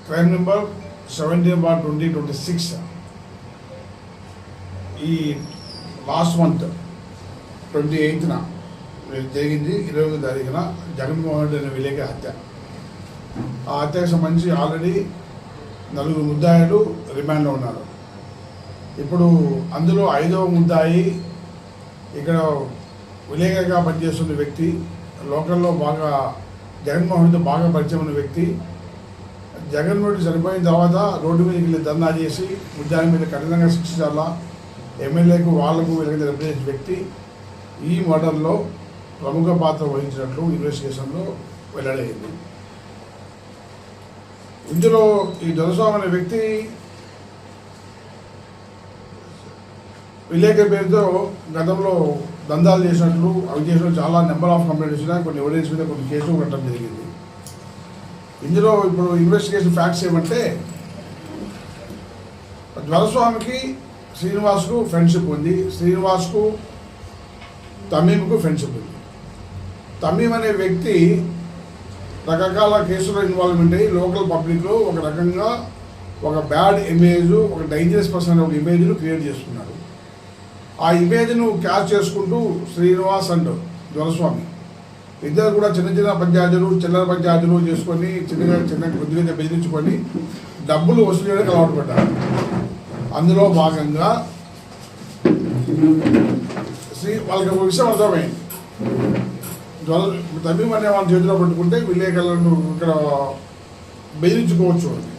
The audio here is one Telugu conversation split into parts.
క్రైమ్ నెంబర్ 17/2026 ఈ లాస్ట్ మంత్ 28న జరిగింది. 20వ తారీఖున జగన్మోహన్ రెడ్డి అనే విలేకరి హత్య. ఆ హత్యకు సంబంధించి ఆల్రెడీ 4 ముద్దాయిలు రిమాండ్లో ఉన్నారు. ఇప్పుడు అందులో 5వ ముద్దాయి ఇక్కడ విలేకరిగా పనిచేస్తున్న వ్యక్తి, లోకల్లో బాగా జగన్మోహన్ రెడ్డి బాగా పరిచయం ఉన్న వ్యక్తి. జగన్మోహన్ రెడ్డి చనిపోయిన తర్వాత రోడ్డు మీదకి వెళ్ళి ధర్నా చేసి ముద్దాయి మీద కఠినంగా శిక్షించాలా, ఎమ్మెల్యేకు వాళ్లకు వీళ్ళకి రిప్రజెంట్ వ్యక్తి ఈ మర్డర్లో ప్రముఖ పాత్ర వహించినట్లు ఇన్వెస్టిగేషన్లో వెల్లడైంది. ఇందులో ఈ దొరస్వామి అనే వ్యక్తి విలేకరి పేరుతో గతంలో దందాలు చేసినట్లు, అవి చేసినట్లు చాలా నెంబర్ ఆఫ్ కంప్లైంట్స్ వచ్చినా కొన్ని ఎవిడెన్స్ మీద కొన్ని కేసులు కట్టడం జరిగింది. ఇందులో ఇప్పుడు ఇన్వెస్టిగేషన్ ఫ్యాక్ట్స్ ఏమంటే, దొరస్వామికి శ్రీనివాస్కు ఫ్రెండ్షిప్ ఉంది, శ్రీనివాస్కు తమీంకు ఫ్రెండ్షిప్ ఉంది. తమీం అనే వ్యక్తి రకరకాల కేసులో ఇన్వాల్వ్మెంట్ అయ్యి లోకల్ పబ్లిక్లో ఒక రకంగా ఒక బ్యాడ్ ఇమేజ్, ఒక డేంజరస్ పర్సన్ అనే ఒక ఇమేజ్ను క్రియేట్ చేసుకున్నాడు. ఆ ఇమేజ్ను క్యాచ్ చేసుకుంటూ శ్రీనివాస్ అండ్ దొరస్వామి ఇద్దరు కూడా చిన్న చిన్న పంచాయతీలు, చిల్లర పంచాయతీలు చేసుకొని కొద్దిగా బెదిరించుకొని డబ్బులు వసూలు చేయడానికి అలవాటు పడ్డారు. అందులో భాగంగా వాళ్ళకి ఒక విషయం అర్థమైంది. తమీం అనే వాళ్ళ చేతిలో పట్టుకుంటే విలేకరులను ఇక్కడ బెదిరించుకోవచ్చు అని.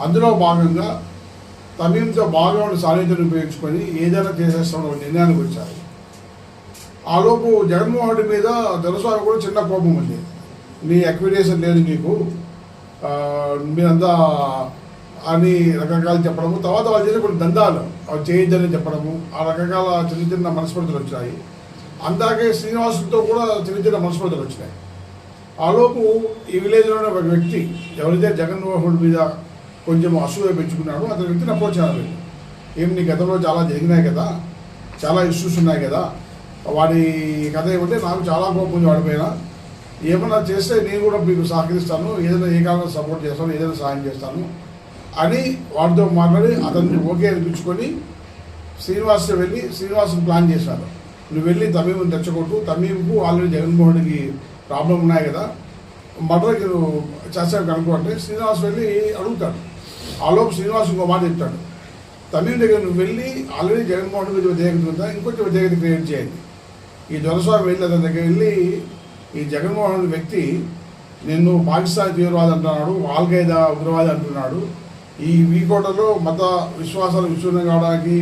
అందులో భాగంగా తమీంతో బాగా ఉన్న సాన్నిధ్యాన్ని ఉపయోగించుకొని ఏదైనా చేసేస్తామని ఒక నిర్ణయానికి వచ్చారు. ఆలోపు జగన్మోహన్ రెడ్డి మీద దొరస్వామి కూడా చిన్న కోపం ఉంది. నీ అక్విడేషన్ లేదు నీకు, మీరంతా అని రకరకాలు చెప్పడము, తర్వాత వాళ్ళు చేసే కొన్ని దందాలు అవి చేయొద్దని చెప్పడము, ఆ రకరకాల చిన్న చిన్న మనస్పర్ధలు వచ్చాయి. అందాకే శ్రీనివాసులతో కూడా చిన్న చిన్న మనస్పర్ధలు వచ్చినాయి. ఆలోపు ఈ విలేజ్లోనే ఒక వ్యక్తి ఎవరైతే జగన్మోహన్ మీద కొంచెం అసూయ పెంచుకున్నాడు, అతని వ్యక్తిని అప్రోచ్ అవ్వాలి. ఏం నీ గతంలో చాలా జరిగినాయి కదా, చాలా ఇష్యూస్ ఉన్నాయి కదా, వాడి కథ ఏమంటే నాకు చాలా కోపం ఉంది వాడిపైన, ఏమన్నా చేస్తే నేను కూడా మీకు సహకరిస్తాను, ఏదైనా ఏ కాలంలో సపోర్ట్ చేస్తాను, ఏదైనా సహాయం చేస్తాను అని వాడితో మాట్లాడి అతన్ని ఓకే అనిపించుకొని శ్రీనివాస్తో వెళ్ళి శ్రీనివాస్ని ప్లాన్ చేశారు. నువ్వు వెళ్ళి తమీంని తెచ్చకొట్టు, తమీంకు ఆల్రెడీ జగన్మోహన్కి ప్రాబ్లం ఉన్నాయి కదా, మర్డర్కి నువ్వు చేస్తావు కనుక్కో అంటే శ్రీనివాస్ వెళ్ళి అడుగుతాడు. ఆలోపు శ్రీనివాస్ ఇంకో మాట చెప్తాడు, తమీం దగ్గర నువ్వు వెళ్ళి ఆల్రెడీ జగన్మోహన్ గురించి వ్యతిరేకత ఉందా, ఇంకొంచెం వ్యతిరేకత క్రియేట్ చేయండి. ఈ దొరస్వామి వెళ్ళి అతని దగ్గర వెళ్ళి ఈ జగన్మోహన్ వ్యక్తి నిన్ను పాకిస్తాన్ తీవ్రవాది అంటున్నాడు, ఆల్ఖైదా ఉగ్రవాది అంటున్నాడు, ఈ వీకోటలో మత విశ్వాసాలు విచ్ఛిన్నం కావడానికి,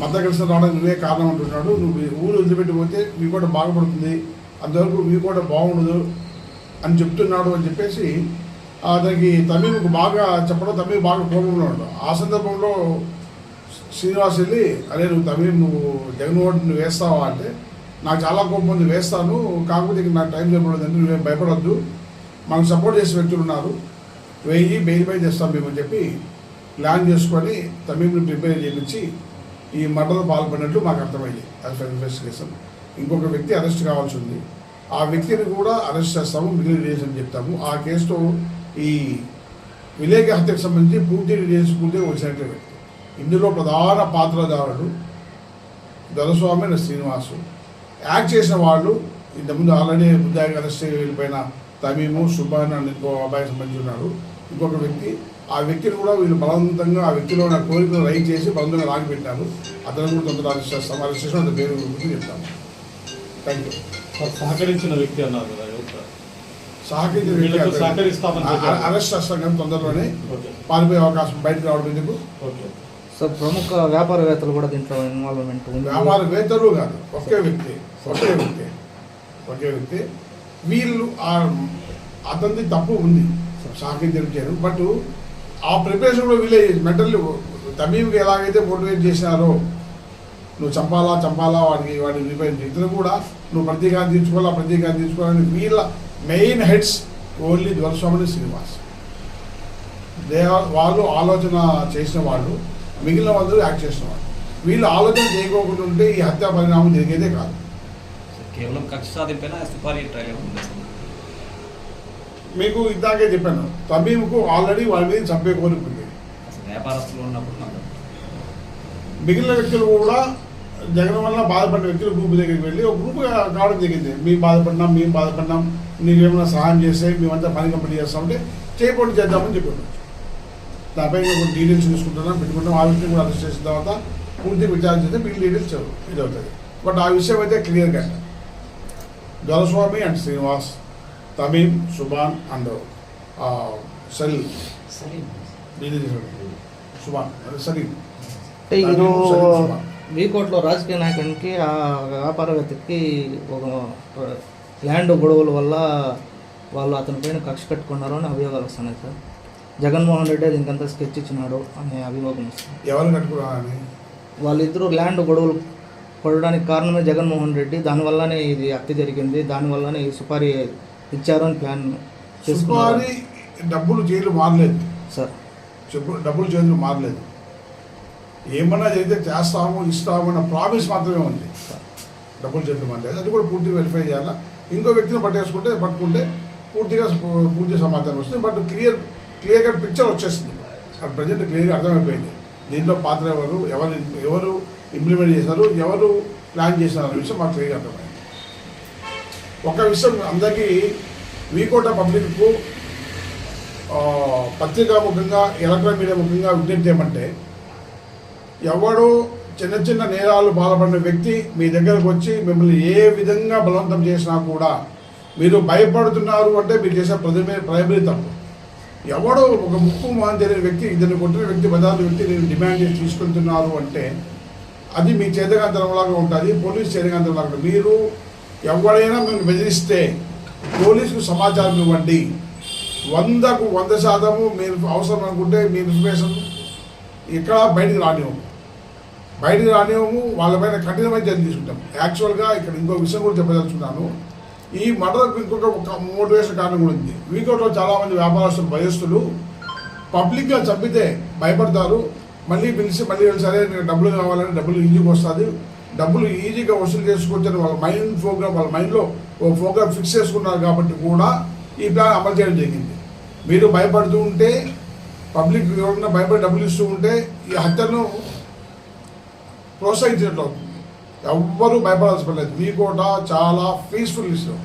మత కలిసి రావడానికి నువ్వే కారణం అంటున్నాడు, నువ్వు ఊరు వదిలిపెట్టిపోతే వీకోట బాగుపడుతుంది, అంతవరకు వీకోట బాగుండదు అని చెప్తున్నాడు అని చెప్పేసి అతనికి తమీంకు బాగా చెప్పడం, తమీం బాగా కోపంలో ఉన్నాడు. ఆ సందర్భంలో శ్రీనివాస్ వెళ్ళి అరే నువ్వు తమీం నువ్వు జగన్మోహన్ నువ్వు వేస్తావా అంటే, నాకు చాలా కోపం ఉంది వేస్తాను, కాకపోతే ఇక్కడ నాకు టైం సరిపడదంటే నువ్వేం భయపడద్దు, మనకు సపోర్ట్ చేసే వ్యక్తులు ఉన్నారు, వెయ్యి బెయిల్ పై చేస్తాం మేమని చెప్పి ప్లాన్ చేసుకొని తమీంని ప్రిపేర్ చేయించి ఈ మర్డర్లో పాల్పడినట్లు మాకు అర్థమైంది. యాజ్ ఫర్ ఇన్వెస్టిగేషన్ ఇంకొక వ్యక్తి అరెస్ట్ కావాల్సి ఉంది, ఆ వ్యక్తిని కూడా అరెస్ట్ చేస్తాము, మిగిలిన డీటెయిల్స్ అని చెప్తాము. ఆ కేసులో ఈ విలేకరి హత్యకు సంబంధించి పూర్తి డీటెయిల్స్ పూర్తిగా వచ్చినట్లే వ్యక్తి. ఇందులో ప్రధాన పాత్రధారుడు దొరస్వామి అండ్ శ్రీనివాసు. యాక్ట్ చేసిన వాళ్ళు ఇంతకుముందు ఆల్రెడీ ముద్దాయిగా అరెస్ట్ వెళ్ళిపోయిన తమీము, సుబ్బాన్ అని ఇంకో అబ్బాయికి సంబంధించి ఉన్నాడు ఇంకొక వ్యక్తి. ఆ వ్యక్తిని కూడా వీళ్ళు బలవంతంగా ఆ వ్యక్తిలో ఉన్న కోరికను రైట్ చేసి బలవంతంగా రాగి పెట్టారు. అతను కూడా తొందరగా అరెస్ట్ చేస్తాము, అరెస్ట్ చేసిన అతని పేరు గురించి చెప్తాము. Thank you. సహకరించిన వ్యక్తి అన్నారు కదా, సహకరించిన వ్యక్తి అరెస్ట్ చేస్తాం కానీ తొందరలోనే పారిపోయే అవకాశం, బయటకు రావడం ఎందుకు. సో ప్రముఖ వ్యాపారవేత్తలు కూడా దీంట్లో ఇన్వాల్వ్మెంట్ ఉంది. వ్యాపారవేత్తలు కాదు, ఒకే వ్యక్తి. వీళ్ళు అతనిది తప్పు ఉంది సహకరించారు, బట్ ఆ ప్రిపరేషన్లో వీళ్ళే మెంటల్లీ తమీంకి ఎలాగైతే మోటివేట్ చేసినారో నువ్వు చంపాలా వాడిని రిపేర్ ఇతను కూడా నువ్వు ప్రతీకారం తీర్చుకోవాలని వీళ్ళ main heads only Doraswamy, Srinivas. వాళ్ళు ఆలోచన చేసిన వాళ్ళు, మిగిలిన వాళ్ళు యాక్ట్ చేసిన వాళ్ళు. వీళ్ళు ఆలోచన చేయకోకుండా ఉంటే ఈ హత్యా పరిణామం జరిగేదే కాదు. కేవలం కక్ష సాధింపైనా సుపారీ ట్రైల్ ఉంది. మీకు ఇందాకే చెప్పాను, తమీముకు ఆల్రెడీ వాళ్ళ మీద చంపే కోరిక ఉంది. అసలు వ్యాపారస్తులు ఉన్నప్పుడు మనం మిగిలిన వ్యక్తులు కూడా జగన్ వల్ల బాధపడిన వ్యక్తులు గ్రూప్ దగ్గరికి వెళ్ళి ఒక గ్రూప్ కావడం జరిగింది. మేము బాధపడినాం, నీకేమైనా సహాయం చేస్తే మేమంతా పని కంప్లీట్ చేస్తామంటే చేయకుండా చేద్దామని చెప్పారు. దానిపై కొన్ని డీటెయిల్స్ తీసుకుంటున్నాం, పెట్టుకుంటాం. ఆ వ్యక్తిని కూడా అరెస్ట్ చేసిన తర్వాత పూర్తి విచారణ చేస్తే మిగిలిన డీటెయిల్స్ ఇది అవుతుంది. బట్ ఆ విషయం అయితే క్లియర్గా దొరస్వామి అండ్ శ్రీనివాస్, తమీం, సుబాన్ అండ్ సలీం సుబాన్ సలీం అంటే ఈరోజు వీకోట్లో రాజకీయ నాయకునికి ఆ వ్యాపారవేత్తకి ఒక ల్యాండ్ గొడవల వల్ల వాళ్ళు అతని పైన కక్ష కట్టుకున్నారు అని అభియోగాలు వస్తున్నాయి సార్. జగన్మోహన్ రెడ్డి దీనికంతా స్కెచ్ ఇచ్చినాడు అనే అభియోగం వస్తుంది. ఎవరు కట్టుకున్నారని? వాళ్ళిద్దరూ ల్యాండ్ గొడవలు పడడానికి కారణమే జగన్మోహన్ రెడ్డి, దానివల్లనే ఇది హత్య జరిగింది, దానివల్లనే ఈ సుపారీ ఇచ్చారు అని ప్లాన్ చేసుకున్నారు. సుపారీ డబ్బులు జైలు మారలేదు సార్, డబ్బులు చేతులు మారలేదు. ఏమన్నా చేస్తే ఇస్తాము అన్న ప్రామిస్ మాత్రమే ఉంది. డబ్బులు చేతులు మారలేదు. అది కూడా పూర్తిగా వెరిఫై చేయాలా. ఇంకో వ్యక్తిని పట్టుకుంటే పూర్తి సమాచారం వస్తుంది. బట్ క్లియర్గా పిక్చర్ వచ్చేస్తుంది. అది ప్రజెంట్ క్లియర్గా అర్థమైపోయింది. దీంట్లో పాత్ర ఎవరు ఇంప్లిమెంట్ చేశారు, ఎవరు ప్లాన్ చేశారు అనే విషయం మాకు క్లియర్గా అర్థమైంది. ఒక విషయం అందరికీ వీకోట పబ్లిక్కు పత్రికా ముఖంగా ఎలక్ట్రానిక్ మీడియా ముఖంగా విజ్ఞప్తి ఏమంటే, ఎవడు చిన్న నేరాలు బాధపడిన వ్యక్తి మీ దగ్గరకు వచ్చి మిమ్మల్ని ఏ విధంగా బలవంతం చేసినా కూడా మీరు భయపడుతున్నారు అంటే మీరు చేసే ప్రైమరీ తప్పు. ఎవడో ఒక ముక్కు మొహం తెలియని వ్యక్తి, ఇద్దరిని కొట్టిన వ్యక్తి, బదారు వ్యక్తి నేను డిమాండ్ చేసి తీసుకెళ్తున్నారు అంటే అది మీ చేతకాంతరంలాగా ఉంటుంది, పోలీసు చేతకాంతరంలాగా ఉంటుంది. మీరు ఎవరైనా మిమ్మల్ని బెదిరిస్తే పోలీసుకు సమాచారం ఇవ్వండి. 100కు 100% మీరు అవసరం అనుకుంటే మీ ఇన్ఫర్మేషన్ ఇక్కడ బయటికి రానివ్వము. వాళ్ళపైన కఠినమైన చర్యలు తీసుకుంటాం. యాక్చువల్గా ఇక్కడ ఇంకో విషయం కూడా చెప్పదలుచుకున్నాను. ఈ మర్డర్కు ఇంకొక మోటివేషన్ కారణం కూడా ఉంది. వీకోట్లో చాలామంది వ్యాపారస్తులు, భయస్తులు పబ్లిక్గా చంపితే భయపడతారు. మళ్ళీ పిలిచి సరే నేను డబ్బులు కావాలని డబ్బులు ఈజీగా వస్తుంది, డబ్బులు ఈజీగా వసూలు చేసుకోవచ్చని వాళ్ళ మైండ్లో ఓ ప్రోగ్రామ్ ఫిక్స్ చేసుకున్నారు. కాబట్టి కూడా ఈ ప్లాన్ అమలు చేయడం జరిగింది. మీరు భయపడుతూ ఉంటే, పబ్లిక్ ఎవరైనా భయపడి డబ్బులు ఇస్తూ ఉంటే ఈ హత్యను ప్రోత్సహించినట్లు అవుతుంది. ఎవ్వరూ భయపడాల్సిన పర్లేదు. వీకోట చాలా పీస్ఫుల్ ఇష్టం.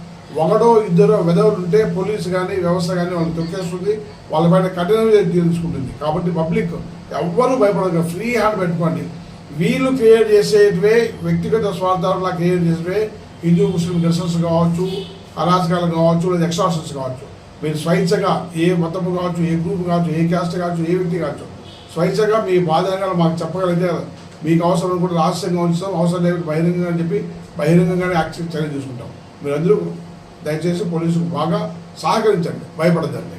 ఒకడో ఇద్దరు వెధవులు ఉంటే పోలీసు కానీ వ్యవస్థ కానీ వాళ్ళు తొక్కేస్తుంది, వాళ్ళపైన కఠినంగా తీసుకుంటుంది. కాబట్టి పబ్లిక్ ఎవ్వరూ భయపడదు, ఫ్రీ హ్యాండ్ పెట్టుకోండి. వీళ్ళు క్రియేట్ చేసేటివే వ్యక్తిగత స్వార్థాలుగా క్రియేట్ చేసేవే హిందూ ముస్లిం ఘర్షన్స్ కావచ్చు, అరాచకాలు కావచ్చు, లేదా ఎక్స్ట్రాషన్స్ కావచ్చు. మీరు స్వేచ్ఛగా ఏ మతము కావచ్చు, ఏ గ్రూప్ కావచ్చు, ఏ క్యాస్ట్ కావచ్చు, ఏ వ్యక్తి కావచ్చు, స్వేచ్ఛగా మీ బాధ్యతలు మాకు చెప్పగలిగితే మీకు అవసరం అనుకుంటే రహస్యంగా ఉంచుతాం, అవసరం లేదు బహిరంగంగా అని చెప్పి బహిరంగంగానే యాక్షన్ చర్య తీసుకుంటాం. మీరందరూ దయచేసి పోలీసుకు బాగా సహకరించండి, భయపడద్దండి.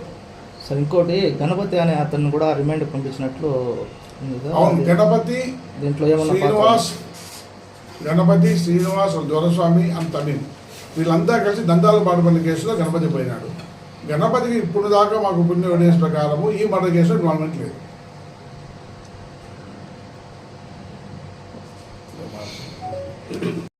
సార్ ఇంకోటి గణపతి అనే అతను కూడా రిమాండ్ పంపించినట్లు. అవును, దీంట్లో గణపతి, శ్రీనివాస్, దొరస్వామి అండ్ తమీం వీళ్ళంతా కలిసి దందాలు పాటుపడిన కేసులో గణపతి పోయినాడు. గణపతికి ఇప్పుడు దాకా మాకు పుణ్య ఎవిడెన్స్ ప్రకారము ఈ మర్డర్ కేసులో ఇన్వాల్వ్మెంట్ లేదు.